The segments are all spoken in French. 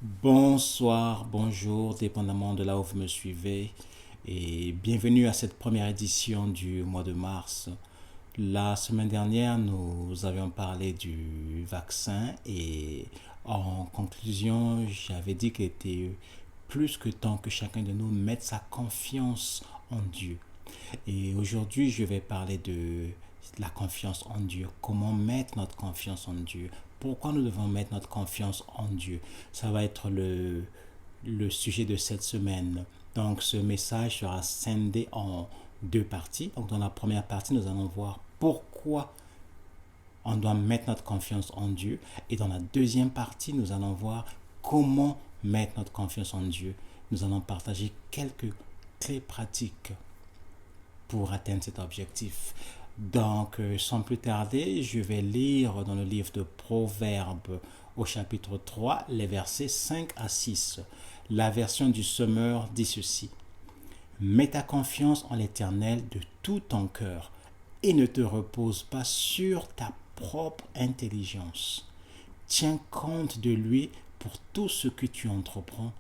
Bonsoir, bonjour, dépendamment de là où vous me suivez, et bienvenue à cette première édition du mois de mars. La semaine dernière, nous avions parlé du vaccin et en conclusion, j'avais dit qu'il était plus que temps que chacun de nous mette sa confiance en Dieu. Et aujourd'hui, je vais parler de la confiance en Dieu. Comment mettre notre confiance en Dieu? Pourquoi nous devons mettre notre confiance en Dieu? Ça va être le sujet de cette semaine. Donc, ce message sera scindé en deux parties. Donc, dans la première partie, nous allons voir pourquoi on doit mettre notre confiance en Dieu. Et dans la deuxième partie, nous allons voir comment mettre notre confiance en Dieu. Nous allons partager quelques clés pratiques pour atteindre cet objectif. Donc, sans plus tarder, je vais lire dans le livre de Proverbes au chapitre 3, les versets 5 à 6. La version du Semeur dit ceci. Mets ta confiance en l'Éternel de tout ton cœur et ne te repose pas sur ta propre intelligence. Tiens compte de lui pour tout ce que tu entreprends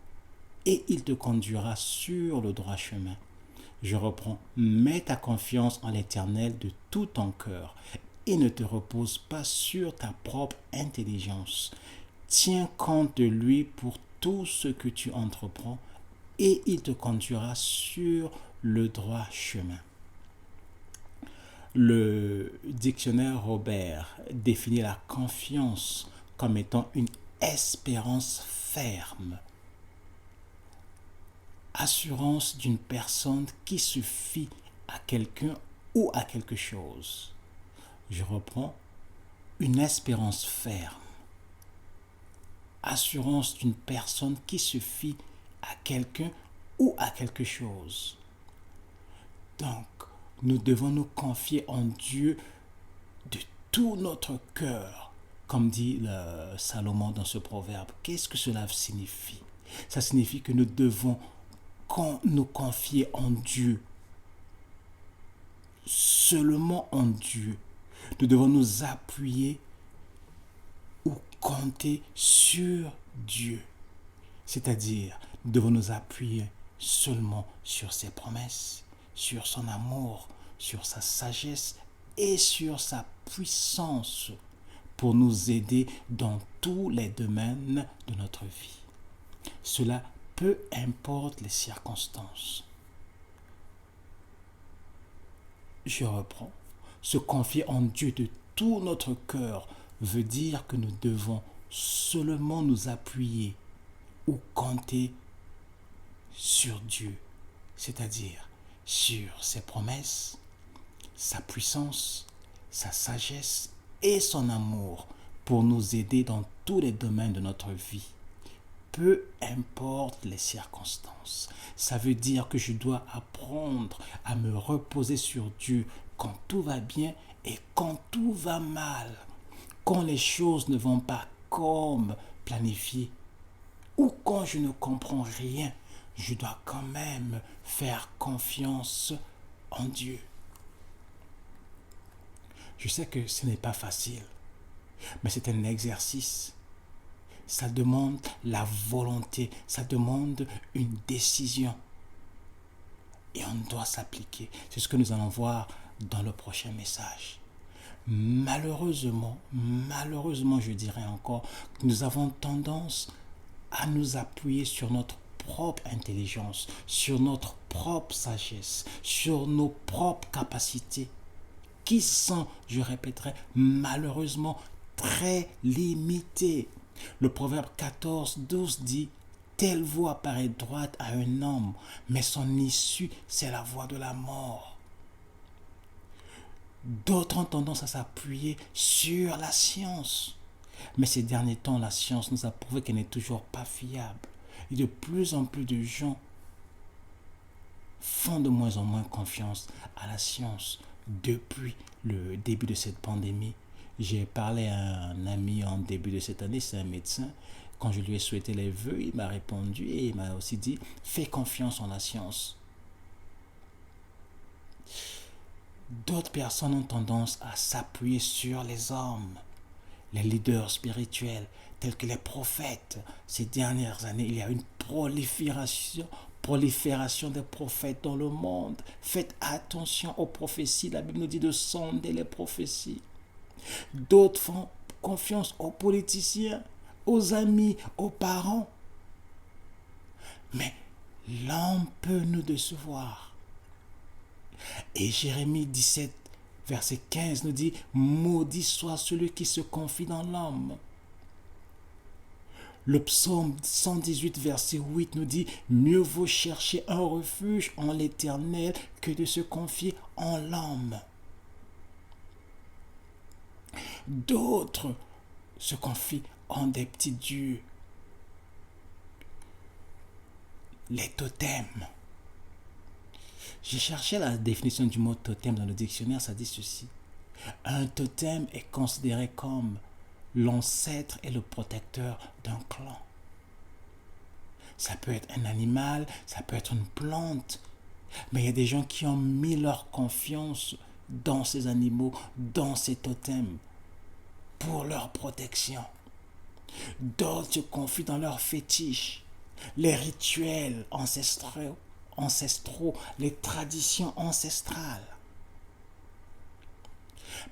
et il te conduira sur le droit chemin. Je reprends, mets ta confiance en l'Éternel de tout ton cœur et ne te repose pas sur ta propre intelligence. Tiens compte de lui pour tout ce que tu entreprends et il te conduira sur le droit chemin. Le dictionnaire Robert définit la confiance comme étant une espérance ferme, assurance d'une personne qui se fie à quelqu'un ou à quelque chose. Je reprends, une espérance ferme, assurance d'une personne qui se fie à quelqu'un ou à quelque chose. Donc, nous devons nous confier en Dieu de tout notre cœur, comme dit Salomon dans ce proverbe. Qu'est-ce que cela signifie? Ça signifie que nous devons nous confier en Dieu, seulement en Dieu. Nous devons nous appuyer ou compter sur Dieu. C'est-à-dire, nous devons nous appuyer seulement sur ses promesses, sur son amour, sur sa sagesse et sur sa puissance pour nous aider dans tous les domaines de notre vie. Cela peu importe les circonstances. Je reprends. Se confier en Dieu de tout notre cœur veut dire que nous devons seulement nous appuyer ou compter sur Dieu, c'est-à-dire sur ses promesses, sa puissance, sa sagesse et son amour pour nous aider dans tous les domaines de notre vie. Peu importe les circonstances. Ça veut dire que je dois apprendre à me reposer sur Dieu quand tout va bien et quand tout va mal. Quand les choses ne vont pas comme planifié ou quand je ne comprends rien, je dois quand même faire confiance en Dieu. Je sais que ce n'est pas facile, mais c'est un exercice. Ça demande la volonté, ça demande une décision. Et on doit s'appliquer. C'est ce que nous allons voir dans le prochain message. Malheureusement, je dirais encore, nous avons tendance à nous appuyer sur notre propre intelligence, sur notre propre sagesse, sur nos propres capacités, qui sont, je répéterai, malheureusement très limitées. Le proverbe 14:12 dit, telle voie paraît droite à un homme, mais son issue, c'est la voie de la mort. D'autres ont tendance à s'appuyer sur la science. Mais ces derniers temps, la science nous a prouvé qu'elle n'est toujours pas fiable. Et de plus en plus de gens font de moins en moins confiance à la science depuis le début de cette pandémie. J'ai parlé à un ami en début de cette année, c'est un médecin. Quand je lui ai souhaité les vœux, il m'a répondu et il m'a aussi dit « Fais confiance en la science ». D'autres personnes ont tendance à s'appuyer sur les hommes. les leaders spirituels, tels que les prophètes. Ces dernières années, il y a une prolifération des prophètes dans le monde. Faites attention aux prophéties. La Bible nous dit de sonder les prophéties. D'autres font confiance aux politiciens, aux amis, aux parents. Mais l'homme peut nous décevoir. Et Jérémie 17, verset 15 nous dit, maudit soit celui qui se confie dans l'homme. Le psaume 118, verset 8 nous dit, mieux vaut chercher un refuge en l'Éternel que de se confier en l'homme. D'autres se confient en des petits dieux. Les totems. J'ai cherché la définition du mot totem dans le dictionnaire, ça dit ceci. Un totem est considéré comme l'ancêtre et le protecteur d'un clan. Ça peut être un animal, ça peut être une plante, mais il y a des gens qui ont mis leur confiance dans ces animaux, dans ces totems, pour leur protection. D'autres se confient dans leurs fétiches, les rituels ancestraux, les traditions ancestrales.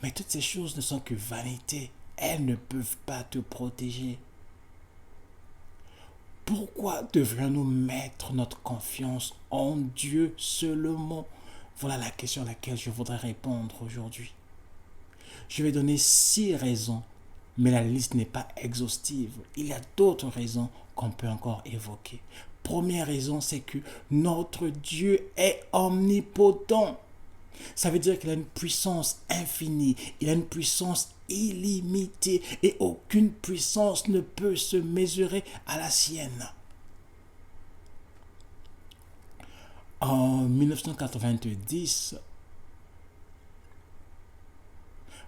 Mais toutes ces choses ne sont que vanité. Elles ne peuvent pas te protéger. Pourquoi devrions-nous mettre notre confiance en Dieu seulement? Voilà la question à laquelle je voudrais répondre aujourd'hui. Je vais donner 6 raisons, mais la liste n'est pas exhaustive. Il y a d'autres raisons qu'on peut encore évoquer. Première raison, c'est que notre Dieu est omnipotent. Ça veut dire qu'il a une puissance infinie, il a une puissance illimitée et aucune puissance ne peut se mesurer à la sienne. En 1990,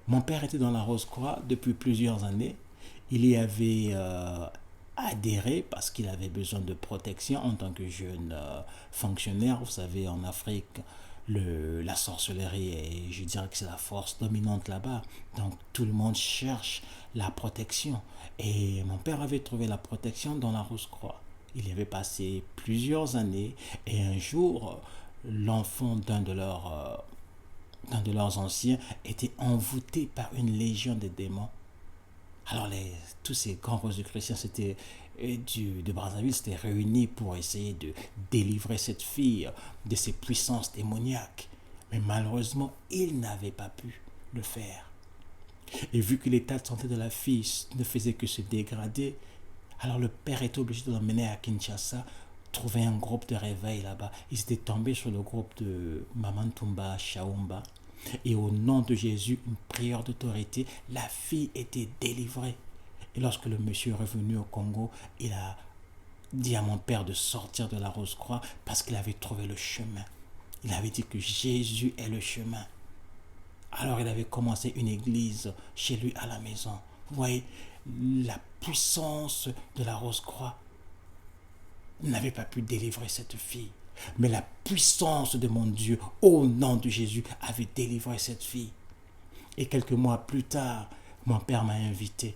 mon père était dans la Rose-Croix depuis plusieurs années. Il y avait adhéré parce qu'il avait besoin de protection en tant que jeune fonctionnaire. Vous savez, en Afrique, la sorcellerie, et je dirais que c'est la force dominante là-bas. Donc tout le monde cherche la protection. Et mon père avait trouvé la protection dans la Rose-Croix. Il y avait passé plusieurs années et un jour, l'enfant d'un de leurs anciens était envoûté par une légion de démons. Alors tous ces grands rosicruciens de Brazzaville s'étaient réunis pour essayer de délivrer cette fille de ses puissances démoniaques. Mais malheureusement, ils n'avaient pas pu le faire. Et vu que l'état de santé de la fille ne faisait que se dégrader, alors le père était obligé de l'emmener à Kinshasa, trouver un groupe de réveil là-bas. Ils étaient tombés sur le groupe de Mamantumba Shaumba. Et au nom de Jésus, une prière d'autorité, la fille était délivrée. Et lorsque le monsieur est revenu au Congo, il a dit à mon père de sortir de la Rose-Croix parce qu'il avait trouvé le chemin. Il avait dit que Jésus est le chemin. Alors il avait commencé une église chez lui à la maison. Vous voyez, la puissance de la Rose-Croix n'avait pas pu délivrer cette fille. Mais la puissance de mon Dieu, au nom de Jésus, avait délivré cette fille. Et quelques mois plus tard, mon père m'a invité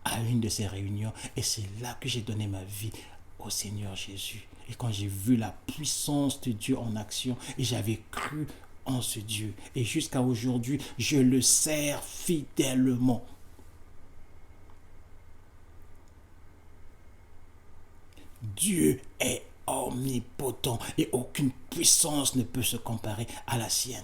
à une de ces réunions. Et c'est là que j'ai donné ma vie au Seigneur Jésus. Et quand j'ai vu la puissance de Dieu en action, et j'avais cru en ce Dieu. Et jusqu'à aujourd'hui, je le sers fidèlement. Dieu est omnipotent et aucune puissance ne peut se comparer à la sienne.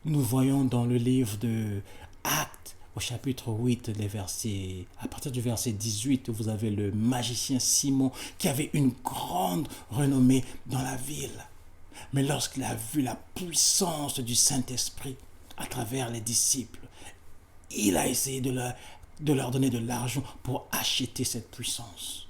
Nous voyons dans le livre de Actes, au chapitre 8, à partir du verset 18, vous avez le magicien Simon qui avait une grande renommée dans la ville. Mais lorsqu'il a vu la puissance du Saint-Esprit à travers les disciples, il a essayé de leur donner de l'argent pour acheter cette puissance.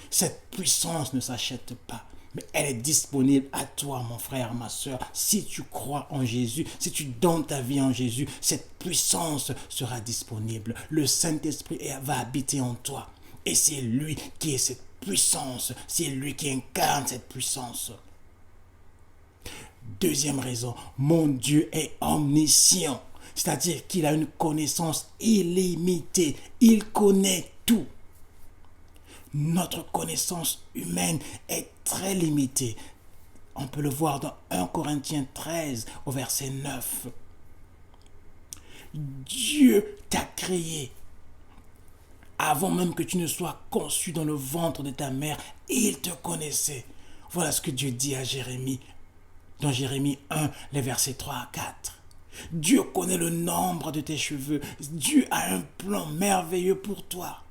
Cette puissance ne s'achète pas, mais elle est disponible à toi, mon frère, ma soeur. Si tu crois en Jésus, si tu donnes ta vie en Jésus, cette puissance sera disponible. Le Saint-Esprit va habiter en toi. Et c'est lui qui est cette puissance. C'est lui qui incarne cette puissance. Deuxième raison, mon Dieu est omniscient. C'est-à-dire qu'il a une connaissance illimitée. Il connaît tout. Notre connaissance humaine est très limitée. On peut le voir dans 1 Corinthiens 13 au verset 9. Dieu t'a créé. Avant même que tu ne sois conçu dans le ventre de ta mère, il te connaissait. Voilà ce que Dieu dit à Jérémie, dans Jérémie 1, les versets 3 à 4. Dieu connaît le nombre de tes cheveux. Dieu a un plan merveilleux pour toi.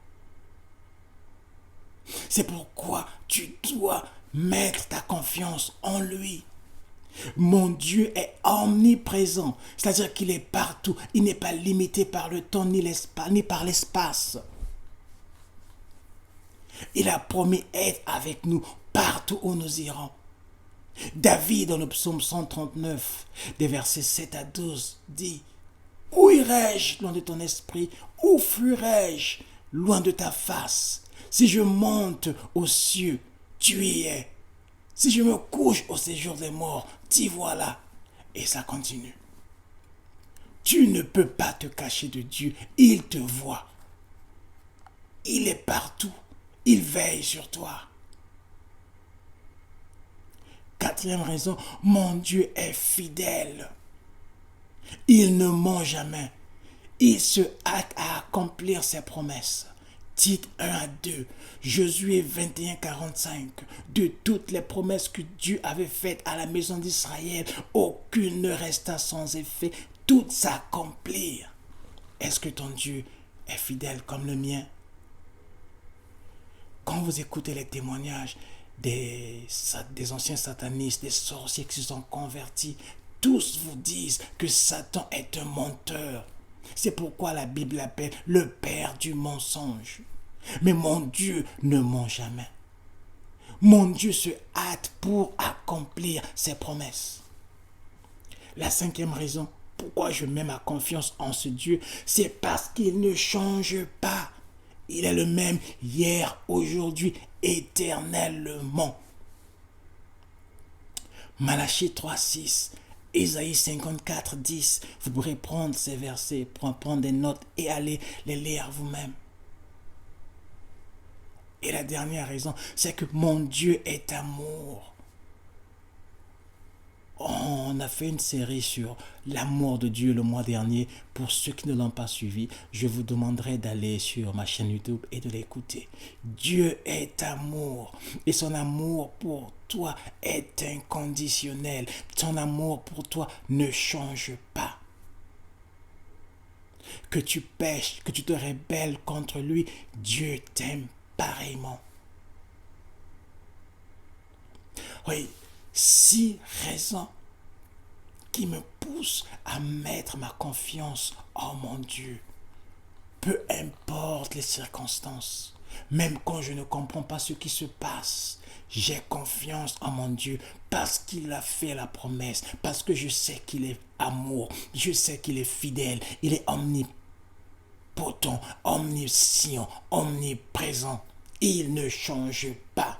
C'est pourquoi tu dois mettre ta confiance en lui. Mon Dieu est omniprésent, c'est-à-dire qu'il est partout. Il n'est pas limité par le temps ni par l'espace. Il a promis être avec nous partout où nous irons. David, dans le psaume 139, des versets 7 à 12, dit « Où irai-je loin de ton esprit? Où fuirai-je loin de ta face? Si je monte aux cieux, tu y es. Si je me couche au séjour des morts, t'y voilà. » Et ça continue. Tu ne peux pas te cacher de Dieu. Il te voit. Il est partout. Il veille sur toi. Quatrième raison, mon Dieu est fidèle. Il ne ment jamais. Il se hâte à accomplir ses promesses. Tite 1 à 2, Josué 21, 45. De toutes les promesses que Dieu avait faites à la maison d'Israël, aucune ne resta sans effet. Toutes s'accomplirent. Est-ce que ton Dieu est fidèle comme le mien? Quand vous écoutez les témoignages des anciens satanistes, des sorciers qui se sont convertis, tous vous disent que Satan est un menteur. C'est pourquoi la Bible l'appelle le père du mensonge. Mais mon Dieu ne ment jamais. Mon Dieu se hâte pour accomplir ses promesses. La cinquième raison pourquoi je mets ma confiance en ce Dieu, c'est parce qu'il ne change pas. Il est le même hier, aujourd'hui, éternellement. Malachie 3, 6, Ésaïe 54, 10. Vous pourrez prendre ces versets, prendre des notes et aller les lire vous-même. Et la dernière raison, c'est que mon Dieu est amour. On a fait une série sur l'amour de Dieu le mois dernier. Pour ceux qui ne l'ont pas suivi, je vous demanderai d'aller sur ma chaîne YouTube et de l'écouter. Dieu est amour et son amour pour toi est inconditionnel. Son amour pour toi ne change pas. Que tu pêches, que tu te rebelles contre lui, Dieu t'aime pareillement. Oui, 6 raisons qui me poussent à mettre ma confiance en mon Dieu. Peu importe les circonstances, même quand je ne comprends pas ce qui se passe, j'ai confiance en mon Dieu parce qu'il a fait la promesse, parce que je sais qu'il est amour, je sais qu'il est fidèle, il est omnipotent, omniscient, omniprésent. Il ne change pas.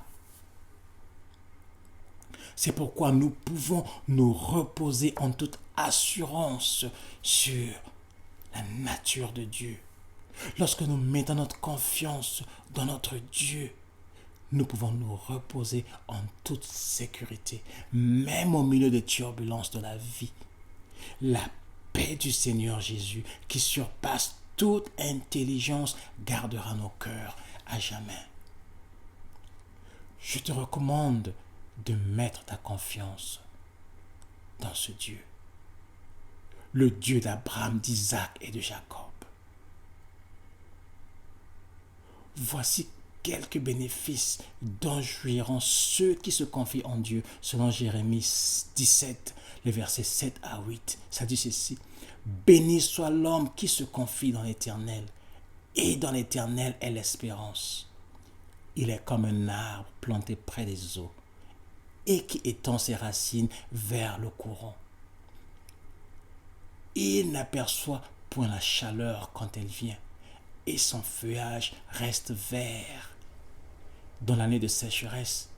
C'est pourquoi nous pouvons nous reposer en toute assurance sur la nature de Dieu. Lorsque nous mettons notre confiance dans notre Dieu, nous pouvons nous reposer en toute sécurité, même au milieu des turbulences de la vie. La paix du Seigneur Jésus, qui surpasse toute intelligence, gardera nos cœurs à jamais. Je te recommande de mettre ta confiance dans ce Dieu, le Dieu d'Abraham, d'Isaac et de Jacob. Voici quelques bénéfices dont jouiront ceux qui se confient en Dieu, selon Jérémie 17, les versets 7 à 8. Ça dit ceci: béni soit l'homme qui se confie dans l'Éternel, et dans l'Éternel est l'espérance. Il est comme un arbre planté près des eaux, et qui étend ses racines vers le courant. Il n'aperçoit point la chaleur quand elle vient, et son feuillage reste vert. Dans l'année de sécheresse,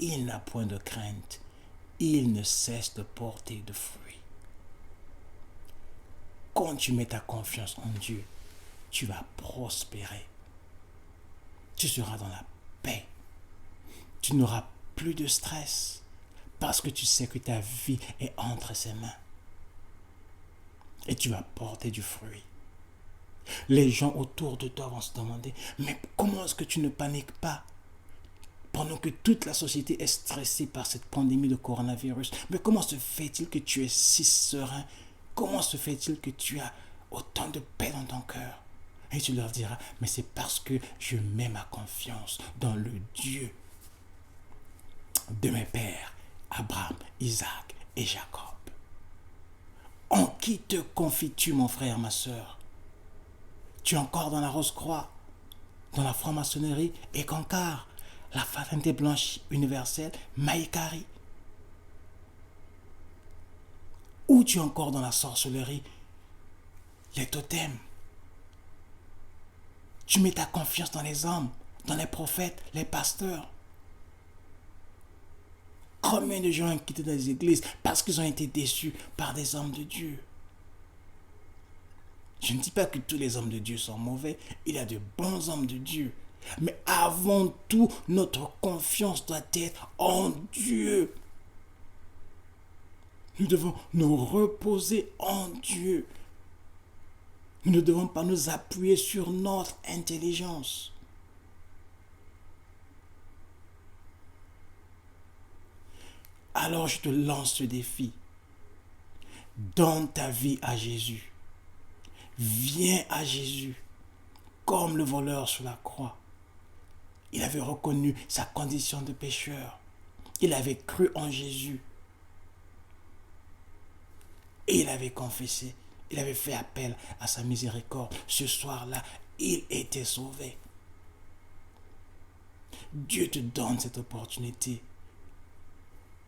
il n'a point de crainte, il ne cesse de porter de fruits. quand tu mets ta confiance en Dieu, tu vas prospérer. Tu seras dans la paix. Tu n'auras plus de stress parce que tu sais que ta vie est entre ses mains. Et tu vas porter du fruit. Les gens autour de toi vont se demander, mais comment est-ce que tu ne paniques pas pendant que toute la société est stressée par cette pandémie de coronavirus? Mais comment se fait-il que tu es si serein? Comment se fait-il que tu as autant de paix dans ton cœur? Et tu leur diras, mais c'est parce que je mets ma confiance dans le Dieu de mes pères, Abraham, Isaac et Jacob. En qui te confies-tu, mon frère, ma soeur? Tu es encore dans la Rose-Croix, dans la franc-maçonnerie et Concar, la fraternité blanche universelle, Maïkari? Ou tu es encore dans la sorcellerie, les totems? Tu mets ta confiance dans les hommes, dans les prophètes, les pasteurs? Combien de gens ont quitté les églises parce qu'ils ont été déçus par des hommes de Dieu? Je ne dis pas que tous les hommes de Dieu sont mauvais, il y a de bons hommes de Dieu. Mais avant tout, notre confiance doit être en Dieu. Nous devons nous reposer en Dieu. Nous ne devons pas nous appuyer sur notre intelligence. Alors je te lance ce défi. Donne ta vie à Jésus. Viens à Jésus comme le voleur sur la croix. Il avait reconnu sa condition de pécheur. Il avait cru en Jésus. Et il avait confessé. Il avait fait appel à sa miséricorde. Ce soir-là, il était sauvé. Dieu te donne cette opportunité.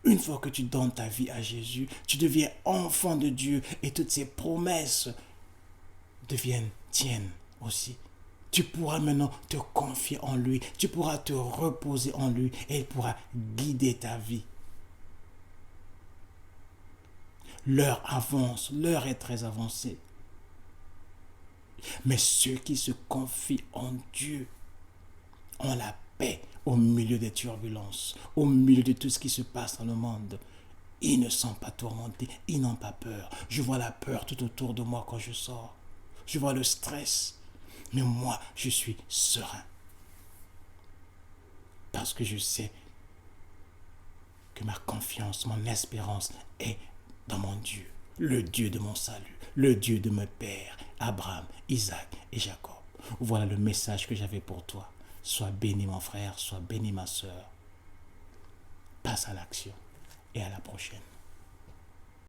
Une fois que tu donnes ta vie à Jésus, tu deviens enfant de Dieu et toutes ses promesses deviennent tiennes aussi. Tu pourras maintenant te confier en lui, tu pourras te reposer en lui et il pourra guider ta vie. L'heure avance, l'heure est très avancée. Mais ceux qui se confient en Dieu ont la paix au milieu des turbulences, au milieu de tout ce qui se passe dans le monde. Ils ne sont pas tourmentés, ils n'ont pas peur. Je vois la peur tout autour de moi quand je sors. Je vois le stress. Mais moi, je suis serein. Parce que je sais que ma confiance, mon espérance est dans mon Dieu. Le Dieu de mon salut. Le Dieu de mes pères, Abraham, Isaac et Jacob. Voilà le message que j'avais pour toi. Sois béni mon frère, sois béni ma soeur. Passe à l'action et à la prochaine.